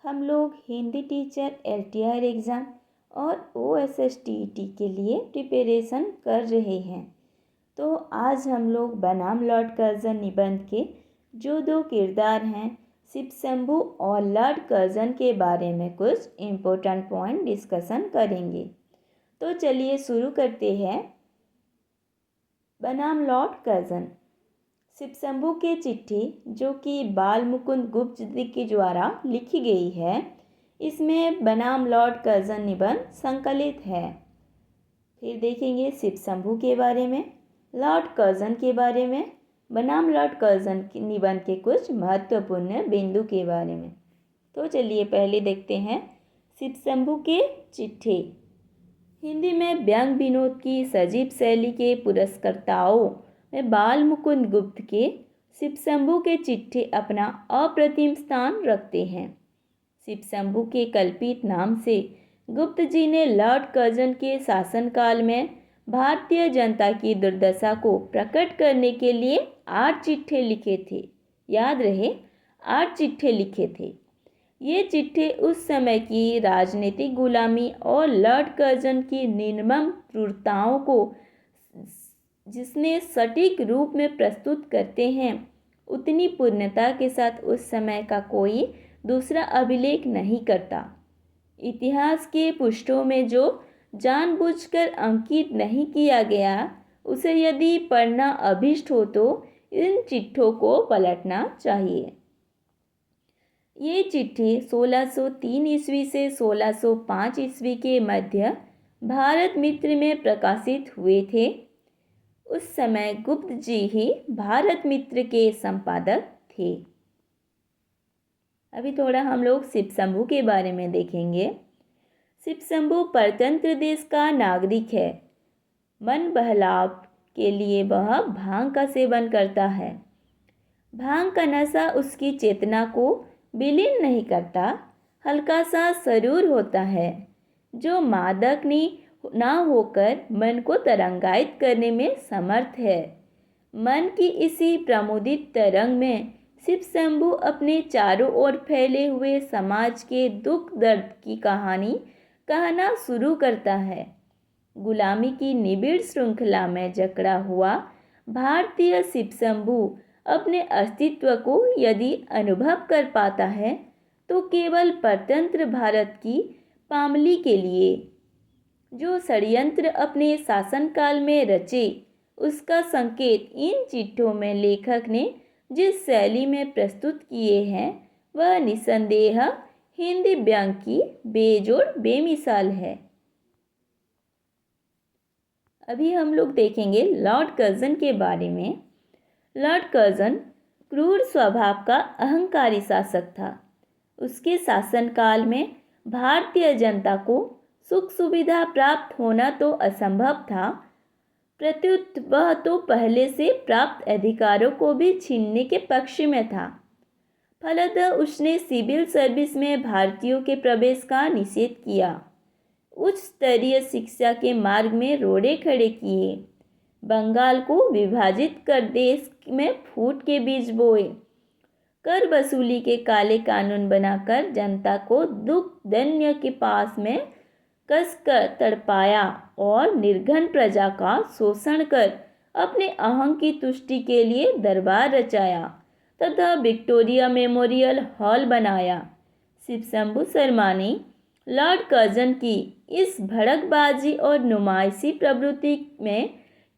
हम लोग Hindi teacher LTR exam और OSSTET के लिए प्रिपरेशन कर रहे हैं। तो आज हम लोग बनाम लॉर्ड कर्जन निबंध के जो दो किरदार हैं शिव शंभू और लॉर्ड कर्जन के बारे में कुछ इम्पोर्टेंट पॉइंट डिस्कशन करेंगे। तो चलिए शुरू करते हैं। बनाम लॉर्ड कर्जन। शिव शंभू की चिट्ठी जो कि बाल मुकुंद गुप्त जी के द्वारा लिखी गई है, इसमें बनाम लॉर्ड कर्जन निबंध संकलित है। फिर देखेंगे शिव शंभू के बारे में, लॉर्ड कर्जन के बारे में, बनाम लॉर्ड कर्जन के निबंध के कुछ महत्वपूर्ण बिंदु के बारे में। तो चलिए पहले देखते हैं शिव शंभू के चिट्ठी। हिंदी में व्यंग विनोद की सजीव शैली के पुरस्कर्ताओं में बाल मुकुंद गुप्त के शिव शंभू के चिट्ठी अपना अप्रतिम स्थान रखते हैं। शिव शंभू के कल्पित नाम से गुप्त जी ने लॉर्ड कर्जन के शासनकाल में भारतीय जनता की दुर्दशा को प्रकट करने के लिए 8 चिट्ठे लिखे थे। याद रहे, 8 चिट्ठे लिखे थे। ये चिट्ठे उस समय की राजनीतिक गुलामी और लॉर्ड कर्जन की निर्मम क्रूरताओं को जिसने सटीक रूप में प्रस्तुत करते हैं, उतनी पूर्णता के साथ उस समय का कोई दूसरा अभिलेख नहीं करता। इतिहास के पृष्ठों में जो जानबूझकर अंकित नहीं किया गया, उसे यदि पढ़ना अभीष्ट हो तो इन चिट्ठों को पलटना चाहिए। ये चिट्ठी 1603 ईस्वी से 1605 ईस्वी के मध्य भारत मित्र में प्रकाशित हुए थे। उस समय गुप्त जी ही भारत मित्र के संपादक थे। अभी थोड़ा हम लोग शिव शंभू के बारे में देखेंगे। शिव शंभू परतंत्र देश का नागरिक है। मन बहलाव के लिए वह भांग का सेवन करता है। भांग का नशा उसकी चेतना को विलीन नहीं करता, हल्का सा सरूर होता है जो मादक ना होकर मन को तरंगायित करने में समर्थ है। मन की इसी प्रमुदित तरंग में शिव शंभू अपने चारों ओर फैले हुए समाज के दुख दर्द की कहानी कहना शुरू करता है। गुलामी की निबिड़ श्रृंखला में जकड़ा हुआ भारतीय शिव शंभू अपने अस्तित्व को यदि अनुभव कर पाता है तो केवल परतंत्र भारत की पामली के लिए। जो षड्यंत्र अपने शासनकाल में रचे, उसका संकेत इन चिट्ठों में लेखक ने जिस शैली में प्रस्तुत किए हैं, वह निसंदेह हिंदी व्यंग की बेजोड़ बेमिसाल है। अभी हम लोग देखेंगे लॉर्ड कर्जन के बारे में। लॉर्ड कर्जन क्रूर स्वभाव का अहंकारी शासक था। उसके शासनकाल में भारतीय जनता को सुख सुविधा प्राप्त होना तो असंभव था, प्रत्युत वह तो पहले से प्राप्त अधिकारों को भी छीनने के पक्ष में था। फलतः उसने सिविल सर्विस में भारतीयों के प्रवेश का निषेध किया, उच्च स्तरीय शिक्षा के मार्ग में रोड़े खड़े किए, बंगाल को विभाजित कर देश में फूट के बीज बोए, कर वसूली के काले कानून बनाकर जनता को दुख दैन्य के पास में कसकर तड़पाया और निर्धन प्रजा का शोषण कर अपने अहं की तुष्टि के लिए दरबार रचाया तथा विक्टोरिया मेमोरियल हॉल बनाया। शिव शंभू शर्मा ने लॉर्ड कर्जन की इस भड़कबाजी और नुमाइशी प्रवृत्ति में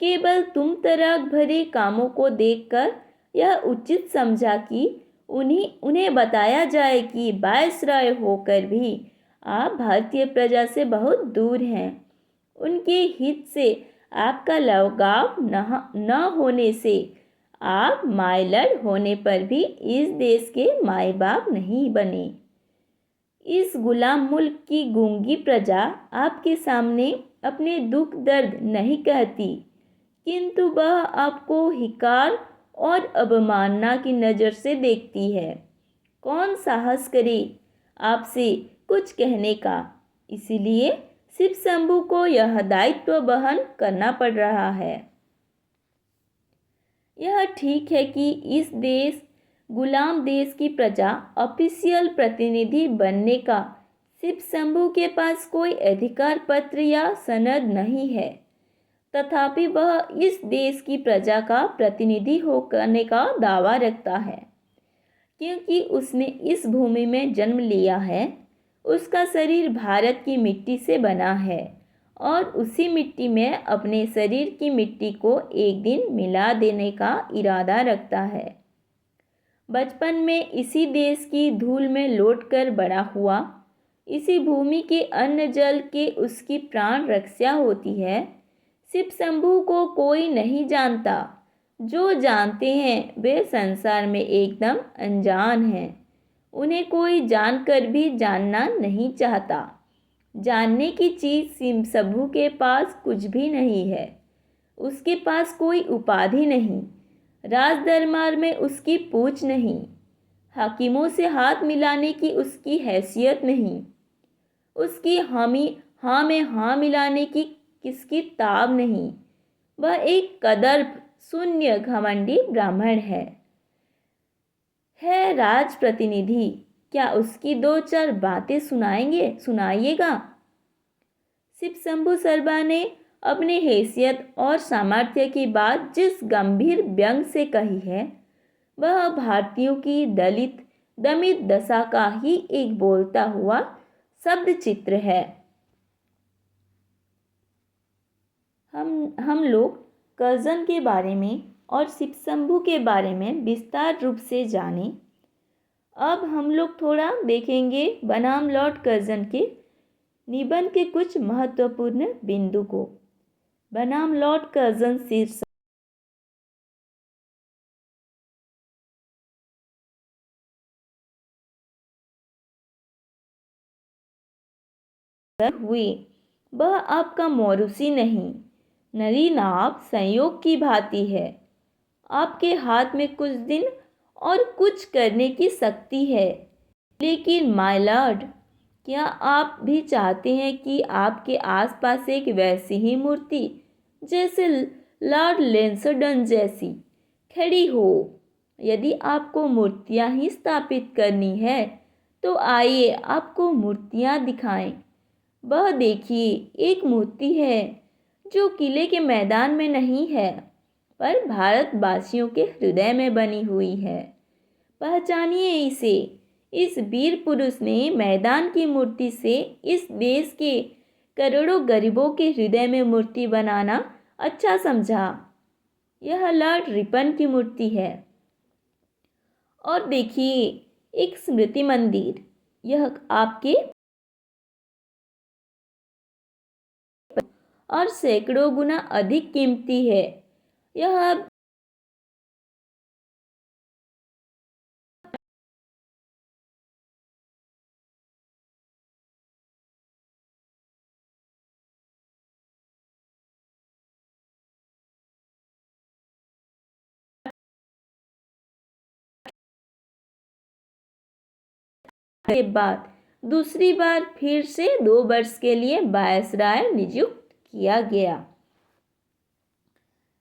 केवल तुम तराक भरे कामों को देखकर यह उचित समझा कि उन्हें बताया जाए कि वायसराय होकर भी आप भारतीय प्रजा से बहुत दूर हैं। उनके हित से आपका लगाव न होने से आप माइलर्ड होने पर भी इस देश के माए बाप नहीं बने। इस गुलाम मुल्क की गूंगी प्रजा आपके सामने अपने दुख दर्द नहीं कहती, किंतु वह आपको हिकार और अवमानना की नज़र से देखती है। कौन साहस करे आपसे कुछ कहने का? इसीलिए शिव शंभू को यह दायित्व वहन करना पड़ रहा है। यह ठीक है कि इस देश गुलाम देश की प्रजा ऑफिशियल प्रतिनिधि बनने का शिव शंभू के पास कोई अधिकार पत्र या सनद नहीं है, तथापि वह इस देश की प्रजा का प्रतिनिधि होने का दावा रखता है। क्योंकि उसने इस भूमि में जन्म लिया है, उसका शरीर भारत की मिट्टी से बना है और उसी मिट्टी में अपने शरीर की मिट्टी को एक दिन मिला देने का इरादा रखता है। बचपन में इसी देश की धूल में लौटकर बड़ा हुआ, इसी भूमि के अन्न जल के उसकी प्राण रक्षा होती है। शिव शंभू को कोई नहीं जानता, जो जानते हैं वे संसार में एकदम अनजान हैं। उन्हें कोई जानकर भी जानना नहीं चाहता। जानने की चीज़ शिव शंभू के पास कुछ भी नहीं है। उसके पास कोई उपाधि नहीं, राज दरबार में उसकी पूछ नहीं, हाकिमों से हाथ मिलाने की उसकी हैसियत नहीं, उसकी हाँ में हाँ मिलाने की किसकी ताब नहीं। वह एक कदर्प शून्य घमंडी ब्राह्मण है राज प्रतिनिधि। क्या उसकी दो चार बातें सुनाइएगा। शिव शंभू शर्मा ने अपनी हैसियत और सामर्थ्य की बात जिस गंभीर व्यंग से कही है, वह भारतीयों की दमित दशा का ही एक बोलता हुआ शब्द चित्र है। हम लोग कर्जन के बारे में और शिव शंभू के बारे में विस्तार रूप से जाने। अब हम लोग थोड़ा देखेंगे बनाम लॉर्ड कर्जन के निबंध के कुछ महत्वपूर्ण बिंदु को। बनाम लॉर्ड कर्जन शीर्षक हुए, वह आपका मौरूसी नहीं, नरी नाव संयोग की भांति है। आपके हाथ में कुछ दिन और कुछ करने की शक्ति है। लेकिन माय लॉर्ड, क्या आप भी चाहते हैं कि आपके आसपास एक वैसी ही मूर्ति जैसे लॉर्ड लेंसडन जैसी खड़ी हो? यदि आपको मूर्तियां ही स्थापित करनी है तो आइए आपको मूर्तियां दिखाएं। वह देखिए, एक मूर्ति है जो किले के मैदान में नहीं है, पर भारतवासियों के हृदय में बनी हुई है। पहचानिए इसे। इस वीर पुरुष ने मैदान की मूर्ति से इस देश के करोड़ों गरीबों के हृदय में मूर्ति बनाना अच्छा समझा। यह लॉर्ड रिपन की मूर्ति है। और देखिए, एक स्मृति मंदिर, यह आपके और सैकड़ों गुना अधिक कीमती है। यह के बाद दूसरी बार फिर से 2 वर्ष के लिए वायसराय नियुक्त किया गया।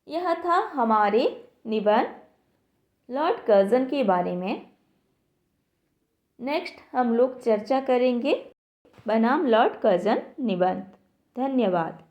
यह था हमारे निबंध लॉर्ड कर्जन के बारे में। नेक्स्ट हम लोग चर्चा करेंगे बनाम लॉर्ड कर्जन निबंध। धन्यवाद।